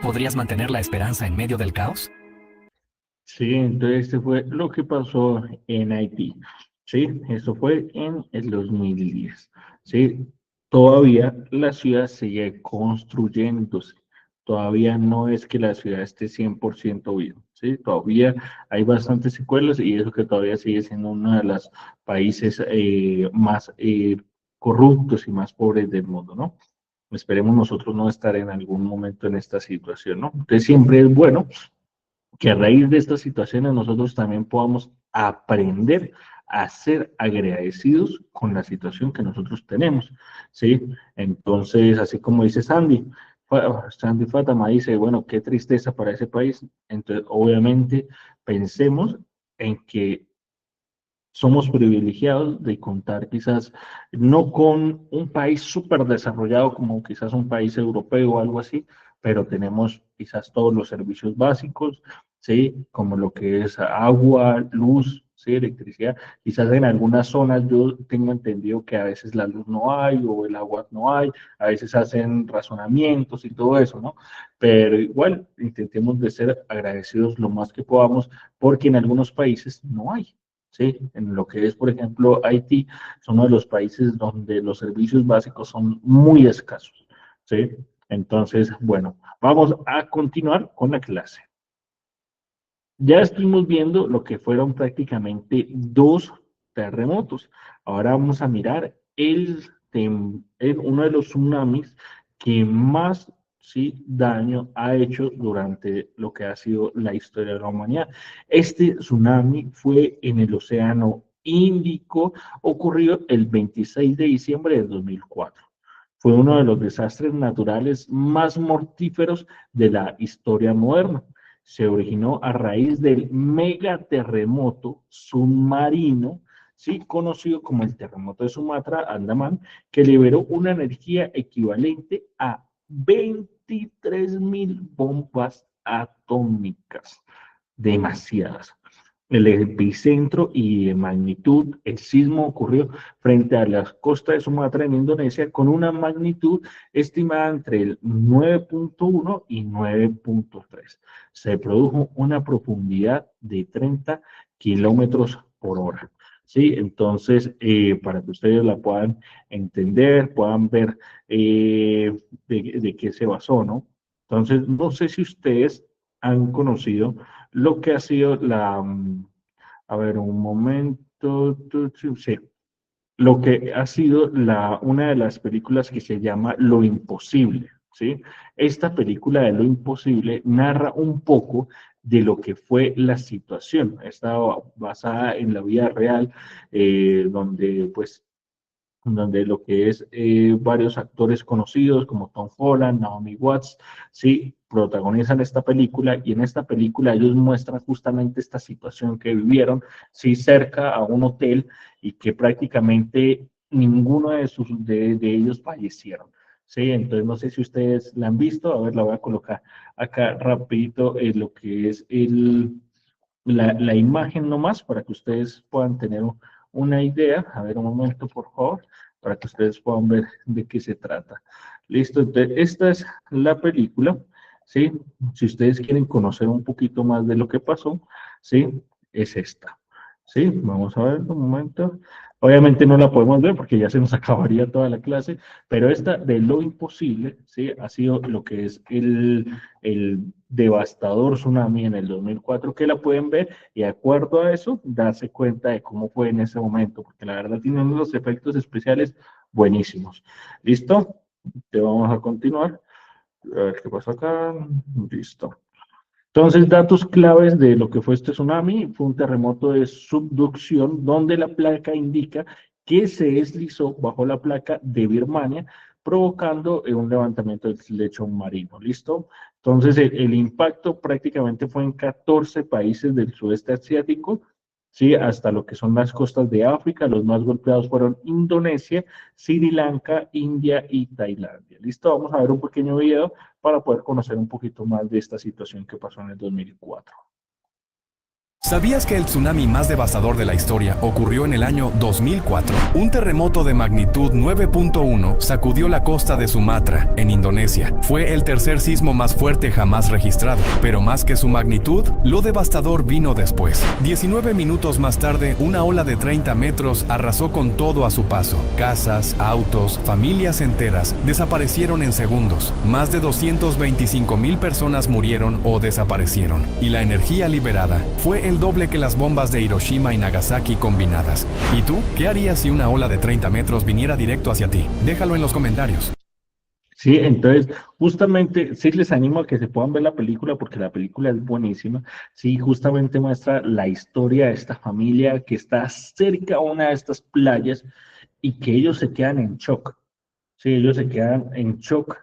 ¿Podrías mantener la esperanza en medio del caos? Sí, entonces este fue lo que pasó en Haití. Sí, esto fue en el 2010. Sí, todavía la ciudad sigue construyéndose. Todavía no es que la ciudad esté 100% bien, ¿sí? Todavía hay bastantes secuelas y eso que todavía sigue siendo uno de los países más corruptos y más pobres del mundo, ¿no? Esperemos nosotros no estar en algún momento en esta situación, ¿no? Entonces siempre es bueno que a raíz de estas situaciones nosotros también podamos aprender a ser agradecidos con la situación que nosotros tenemos, ¿sí? Entonces, así como dice Sandy, Sandy Fatama dice, bueno, qué tristeza para ese país. Entonces, obviamente, pensemos en que somos privilegiados de contar quizás no con un país súper desarrollado como quizás un país europeo o algo así, pero tenemos quizás todos los servicios básicos, ¿sí? Como lo que es agua, luz, ¿sí? Electricidad. Quizás en algunas zonas yo tengo entendido que a veces la luz no hay o el agua no hay, a veces hacen razonamientos y todo eso, ¿no? Pero igual intentemos de ser agradecidos lo más que podamos porque en algunos países no hay. ¿Sí? En lo que es, por ejemplo, Haití, es uno de los países donde los servicios básicos son muy escasos, ¿sí? Entonces, bueno, vamos a continuar con la clase. Ya estuvimos viendo lo que fueron prácticamente dos terremotos. Ahora vamos a mirar uno de los tsunamis que más sí, daño ha hecho durante lo que ha sido la historia de la humanidad. Este tsunami fue en el Océano Índico, ocurrió el 26 de diciembre del 2004. Fue uno de los desastres naturales más mortíferos de la historia moderna. Se originó a raíz del megaterremoto submarino, ¿sí? Conocido como el terremoto de Sumatra, Andamán, que liberó una energía equivalente a 23.000 bombas atómicas. Demasiadas. El epicentro y de magnitud, el sismo ocurrió frente a las costas de Sumatra en Indonesia con una magnitud estimada entre el 9.1 y 9.3. Se produjo una profundidad de 30 kilómetros por hora. ¿Sí? Entonces, para que ustedes la puedan entender, puedan ver de qué se basó, ¿no? Entonces, no sé si ustedes han conocido lo que ha sido a ver, un momento, sí, lo que ha sido una de las películas que se llama Lo Imposible, ¿sí? Esta película de Lo Imposible narra un poco de lo que fue la situación. Está basada en la vida real, donde lo que es varios actores conocidos como Tom Holland, Naomi Watts, sí, protagonizan esta película y en esta película ellos muestran justamente esta situación que vivieron, sí, cerca a un hotel y que prácticamente ninguno de ellos fallecieron. Sí, entonces no sé si ustedes la han visto, a ver, la voy a colocar acá rapidito lo que es la imagen nomás para que ustedes puedan tener una idea. A ver, un momento, por favor, para que ustedes puedan ver de qué se trata. Listo, entonces, esta es la película, ¿sí? Si ustedes quieren conocer un poquito más de lo que pasó, ¿sí? Es esta, ¿sí? Vamos a ver un momento. Obviamente no la podemos ver porque ya se nos acabaría toda la clase, pero esta de Lo Imposible, ¿sí? Ha sido lo que es el devastador tsunami en el 2004, que la pueden ver y de acuerdo a eso, darse cuenta de cómo fue en ese momento, porque la verdad tiene unos efectos especiales buenísimos. ¿Listo? Te vamos a continuar. A ver qué pasa acá. Listo. Entonces, datos claves de lo que fue este tsunami, fue un terremoto de subducción donde la placa indica que se deslizó bajo la placa de Birmania, provocando un levantamiento del lecho marino. ¿Listo? Entonces, el impacto prácticamente fue en 14 países del sudeste asiático, ¿sí? Hasta lo que son las costas de África. Los más golpeados fueron Indonesia, Sri Lanka, India y Tailandia. ¿Listo? Vamos a ver un pequeño video para poder conocer un poquito más de esta situación que pasó en el 2004. ¿Sabías que el tsunami más devastador de la historia ocurrió en el año 2004? Un terremoto de magnitud 9.1 sacudió la costa de Sumatra, en Indonesia. Fue el tercer sismo más fuerte jamás registrado, pero más que su magnitud, lo devastador vino después. 19 minutos más tarde, una ola de 30 metros arrasó con todo a su paso. Casas, autos, familias enteras desaparecieron en segundos. Más de 225,000 personas murieron o desaparecieron, y la energía liberada fue el doble que las bombas de Hiroshima y Nagasaki combinadas. ¿Y tú? ¿Qué harías si una ola de 30 metros viniera directo hacia ti? Déjalo en los comentarios. Sí, entonces, justamente, sí les animo a que se puedan ver la película porque la película es buenísima. Sí, justamente muestra la historia de esta familia que está cerca a una de estas playas y que ellos se quedan en shock. Sí, ellos se quedan en shock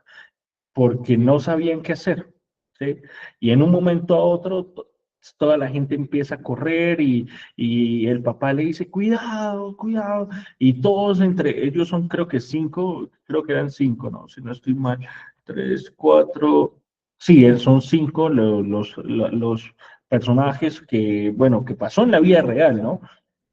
porque no sabían qué hacer. ¿Sí? Y en un momento a otro toda la gente empieza a correr y el papá le dice, cuidado, cuidado, y todos entre ellos son creo que cinco, creo que eran cinco, no, si no estoy mal, tres, cuatro, sí, son cinco los personajes que, bueno, que pasó en la vida real, ¿no?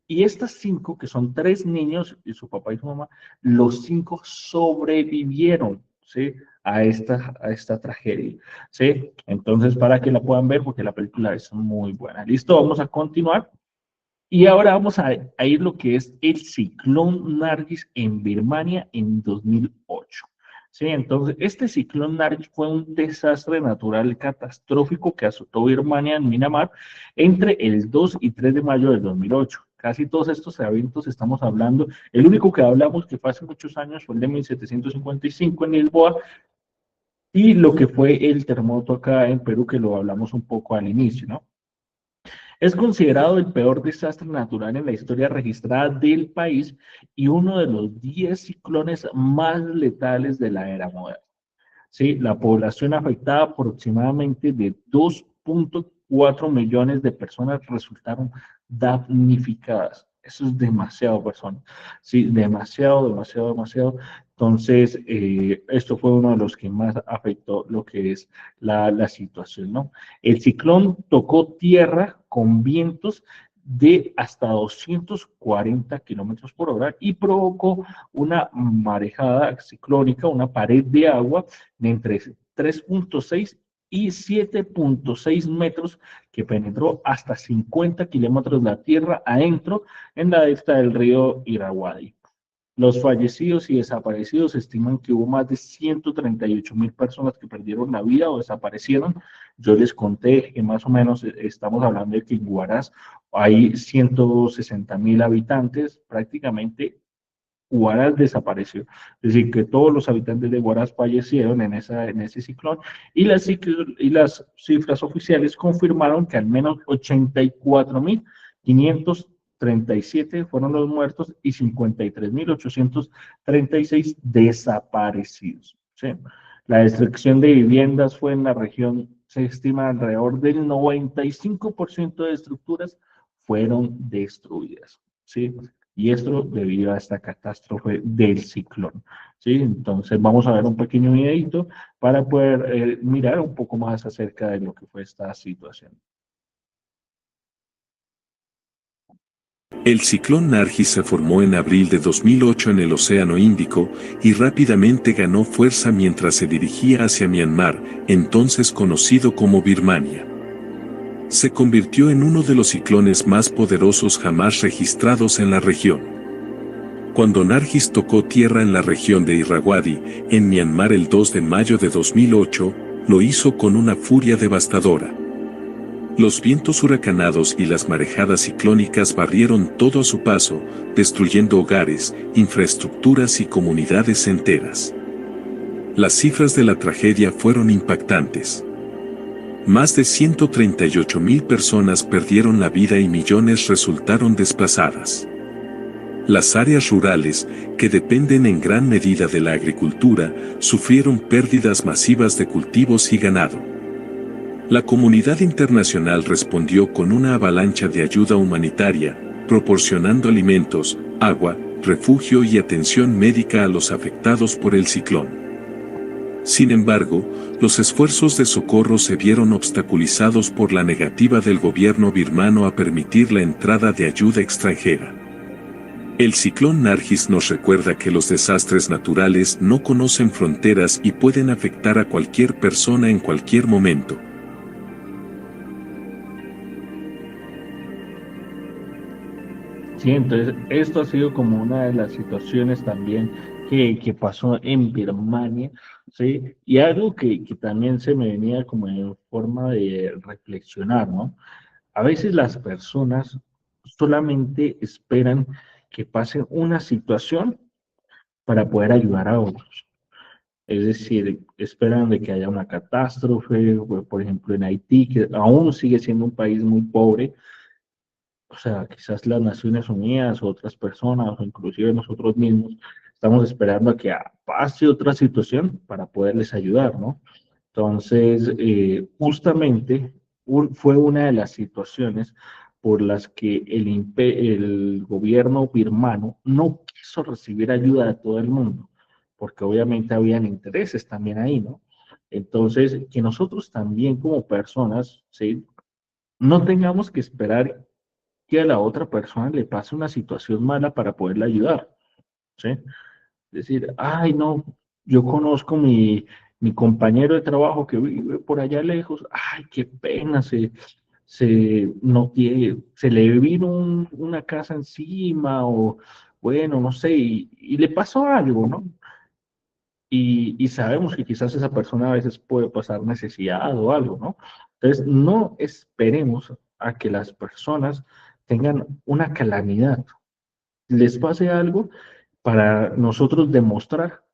Y estas cinco, que son tres niños, y su papá y su mamá, los cinco sobrevivieron, ¿sí? A esta tragedia, ¿sí? Entonces, para que la puedan ver, porque la película es muy buena. Listo, vamos a continuar. Y ahora vamos a ir lo que es el ciclón Nargis en Birmania en 2008. Sí, entonces, este ciclón Nargis fue un desastre natural catastrófico que azotó Birmania en Myanmar entre el 2 y 3 de mayo del 2008. Casi todos estos eventos estamos hablando, el único que hablamos que fue hace muchos años fue el de 1755 en Lisboa, y lo que fue el terremoto acá en Perú, que lo hablamos un poco al inicio, ¿no? Es considerado el peor desastre natural en la historia registrada del país y uno de los 10 ciclones más letales de la era moderna. ¿Sí? La población afectada, aproximadamente de 2.4 millones de personas, resultaron damnificadas. Eso es demasiado personas, sí, demasiado, demasiado, demasiado. Entonces, esto fue uno de los que más afectó lo que es la situación, ¿no? El ciclón tocó tierra con vientos de hasta 240 kilómetros por hora y provocó una marejada ciclónica, una pared de agua de entre 3.6 y 7.6 metros que penetró hasta 50 kilómetros de la tierra adentro en la delta del río Irrawaddy. Los fallecidos y desaparecidos estiman que hubo más de 138,000 personas que perdieron la vida o desaparecieron. Yo les conté que más o menos estamos hablando de que en Huaraz hay 160,000 habitantes, prácticamente Huaraz desapareció. Es decir, que todos los habitantes de Huaraz fallecieron en ese ciclón y las cifras oficiales confirmaron que al menos 84,537 fueron los muertos y 53,836 desaparecidos. ¿Sí? La destrucción de viviendas fue en la región, se estima alrededor del 95% de estructuras fueron destruidas. ¿Sí? Y esto debido a esta catástrofe del ciclón. ¿Sí? Entonces vamos a ver un pequeño videito para poder mirar un poco más acerca de lo que fue esta situación. El ciclón Nargis se formó en abril de 2008 en el Océano Índico y rápidamente ganó fuerza mientras se dirigía hacia Myanmar, entonces conocido como Birmania. Se convirtió en uno de los ciclones más poderosos jamás registrados en la región. Cuando Nargis tocó tierra en la región de Irrawaddy, en Myanmar el 2 de mayo de 2008, lo hizo con una furia devastadora. Los vientos huracanados y las marejadas ciclónicas barrieron todo a su paso, destruyendo hogares, infraestructuras y comunidades enteras. Las cifras de la tragedia fueron impactantes. Más de 138,000 personas perdieron la vida y millones resultaron desplazadas. Las áreas rurales, que dependen en gran medida de la agricultura, sufrieron pérdidas masivas de cultivos y ganado. La comunidad internacional respondió con una avalancha de ayuda humanitaria, proporcionando alimentos, agua, refugio y atención médica a los afectados por el ciclón. Sin embargo, los esfuerzos de socorro se vieron obstaculizados por la negativa del gobierno birmano a permitir la entrada de ayuda extranjera. El ciclón Nargis nos recuerda que los desastres naturales no conocen fronteras y pueden afectar a cualquier persona en cualquier momento. Sí, entonces esto ha sido como una de las situaciones también que pasó en Birmania, ¿sí? Y algo que también se me venía como en forma de reflexionar, ¿no? A veces las personas solamente esperan que pase una situación para poder ayudar a otros. Es decir, esperan de que haya una catástrofe, o, por ejemplo en Haití, que aún sigue siendo un país muy pobre. O sea, quizás las Naciones Unidas o otras personas o inclusive nosotros mismos estamos esperando a que pase otra situación para poderles ayudar, ¿no? Entonces, justamente fue una de las situaciones por las que el gobierno birmano no quiso recibir ayuda de todo el mundo, porque obviamente habían intereses también ahí, ¿no? Entonces, que nosotros también como personas, ¿sí? No tengamos que esperar que a la otra persona le pase una situación mala para poderla ayudar, ¿sí? Es decir, ay, no, yo conozco mi compañero de trabajo que vive por allá lejos, ay, qué pena, no tiene, se le vino una casa encima o, bueno, no sé, y le pasó algo, ¿no? Y sabemos que quizás esa persona a veces puede pasar necesidad o algo, ¿no? Entonces, no esperemos a que las personas tengan una calamidad, les pase algo para nosotros demostrar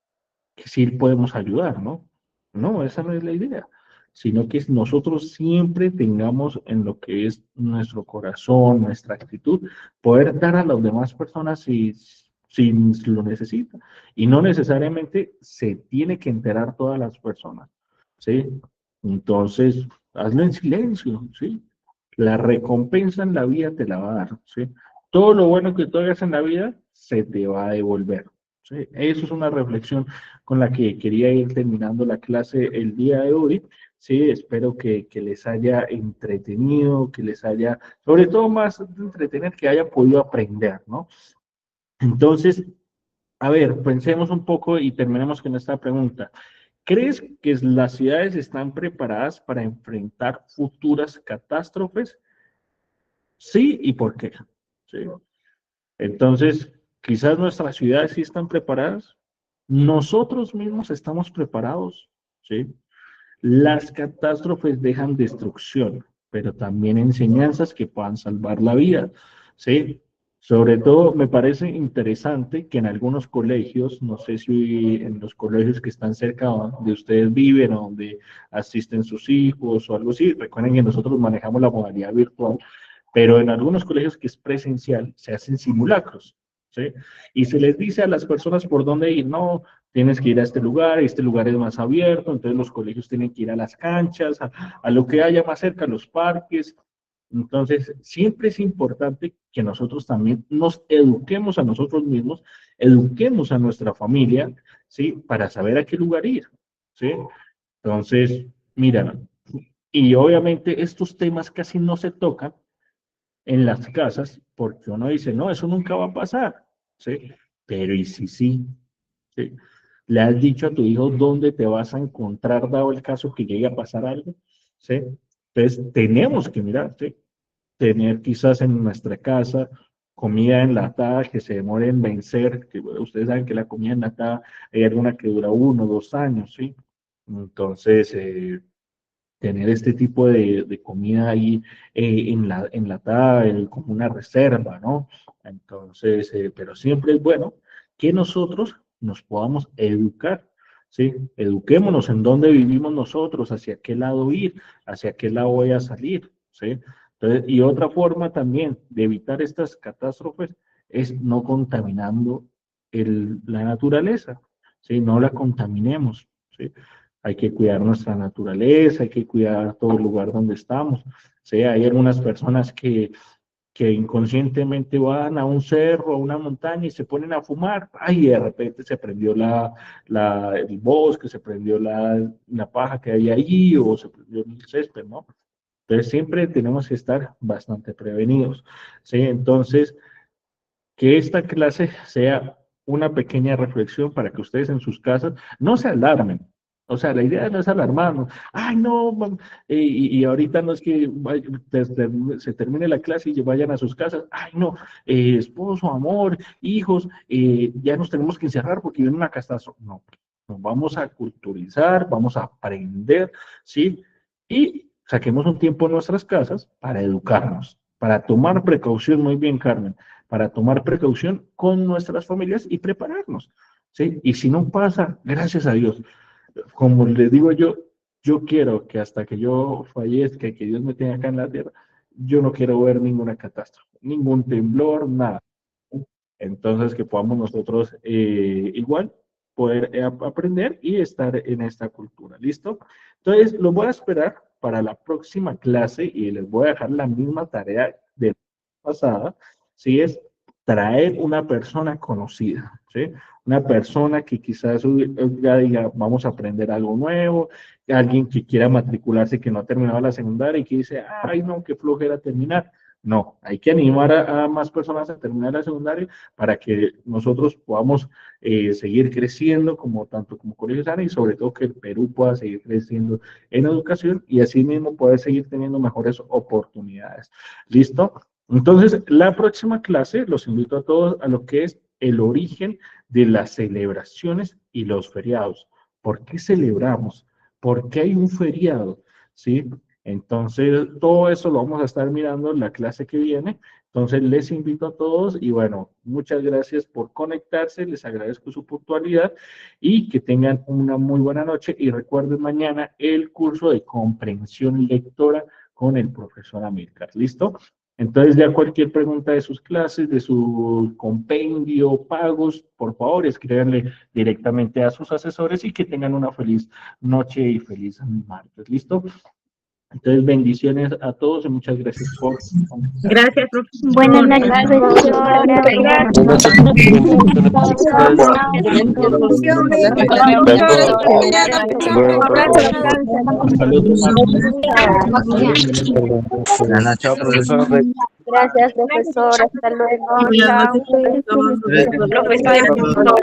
que sí podemos ayudar, ¿no? No, esa no es la idea, sino que nosotros siempre tengamos en lo que es nuestro corazón, nuestra actitud, poder dar a las demás personas si lo necesitan. Y no necesariamente se tiene que enterar todas las personas, ¿sí? Entonces, hazlo en silencio, ¿sí? La recompensa en la vida te la va a dar, ¿sí? Todo lo bueno que tú hagas en la vida se te va a devolver, ¿sí? Eso es una reflexión con la que quería ir terminando la clase el día de hoy. Sí, espero que les haya entretenido, que les haya, sobre todo más de entretener, que haya podido aprender, ¿no? Entonces, a ver, pensemos un poco y terminemos con esta pregunta. ¿Crees que las ciudades están preparadas para enfrentar futuras catástrofes? Sí, ¿y por qué? Sí. Entonces, quizás nuestras ciudades sí están preparadas. Nosotros mismos estamos preparados, ¿sí? Las catástrofes dejan destrucción, pero también enseñanzas que puedan salvar la vida, ¿sí? Sobre todo, me parece interesante que en algunos colegios, no sé si en los colegios que están cerca de ustedes viven o donde asisten sus hijos o algo así, recuerden que nosotros manejamos la modalidad virtual, pero en algunos colegios que es presencial se hacen simulacros, ¿sí? Y se les dice a las personas por dónde ir, no, tienes que ir a este lugar es más abierto, entonces los colegios tienen que ir a las canchas, a lo que haya más cerca, a los parques. Entonces, siempre es importante que nosotros también nos eduquemos a nosotros mismos, eduquemos a nuestra familia, ¿sí? Para saber a qué lugar ir, ¿sí? Entonces, mira, y obviamente estos temas casi no se tocan en las casas, porque uno dice, no, eso nunca va a pasar, ¿sí? Pero ¿y si sí? ¿Sí? ¿Le has dicho a tu hijo dónde te vas a encontrar dado el caso que llegue a pasar algo? ¿Sí? Entonces, tenemos que mirar, ¿sí? Tener quizás en nuestra casa comida enlatada que se demore en vencer, que bueno, ustedes saben que la comida enlatada hay alguna que dura 1 o 2 años, ¿sí? Entonces, tener este tipo de comida ahí enlatada como una reserva, ¿no? Entonces, pero siempre es bueno que nosotros nos podamos educar, ¿sí? Eduquémonos en dónde vivimos nosotros, hacia qué lado ir, hacia qué lado voy a salir, ¿sí? Entonces, y otra forma también de evitar estas catástrofes es no contaminando la naturaleza, ¿sí? No la contaminemos, ¿sí? Hay que cuidar nuestra naturaleza, hay que cuidar todo el lugar donde estamos. Sí, hay algunas personas que inconscientemente van a un cerro, a una montaña y se ponen a fumar. Ay, de repente se prendió el bosque, se prendió la paja que había allí o se prendió el césped, ¿no? Entonces siempre tenemos que estar bastante prevenidos, ¿sí? Entonces, que esta clase sea una pequeña reflexión para que ustedes en sus casas no se alarmen. O sea, la idea no es alarmarnos. Ay, no, y ahorita no es que se termine la clase y vayan a sus casas. Ay, no, esposo, amor, hijos, ya nos tenemos que encerrar porque viene una catástrofe. No, nos vamos a culturizar, vamos a aprender, ¿sí? Y saquemos un tiempo en nuestras casas para educarnos, para tomar precaución, muy bien, Carmen, para tomar precaución con nuestras familias y prepararnos, ¿sí? Y si no pasa, gracias a Dios. Como les digo yo quiero que hasta que yo fallezca, que Dios me tenga acá en la tierra, yo no quiero ver ninguna catástrofe, ningún temblor, nada. Entonces, que podamos nosotros igual poder aprender y estar en esta cultura, ¿listo? Entonces, los voy a esperar para la próxima clase y les voy a dejar la misma tarea de la pasada, ¿sí? Es traer una persona conocida, ¿sí? Una persona que quizás ya diga, vamos a aprender algo nuevo, alguien que quiera matricularse, que no ha terminado la secundaria y que dice, ay, no, qué flojera terminar. No, hay que animar a más personas a terminar la secundaria para que nosotros podamos seguir creciendo como tanto como Colegio Sane y sobre todo que el Perú pueda seguir creciendo en educación y así mismo poder seguir teniendo mejores oportunidades. ¿Listo? Entonces, la próxima clase los invito a todos a lo que es el origen de las celebraciones y los feriados. ¿Por qué celebramos? ¿Por qué hay un feriado? ¿Sí? Entonces, todo eso lo vamos a estar mirando en la clase que viene. Entonces, les invito a todos y bueno, muchas gracias por conectarse, les agradezco su puntualidad y que tengan una muy buena noche y recuerden mañana el curso de comprensión lectora con el profesor Amílcar. ¿Listo? Entonces, ya cualquier pregunta de sus clases, de su compendio, pagos, por favor, escríbanle directamente a sus asesores y que tengan una feliz noche y feliz martes. ¿Listo? Entonces, bendiciones a todos y muchas gracias por... Gracias, profesor. Buenas noches, profesor. Gracias, profesor. Hasta luego. Chao. Profesor.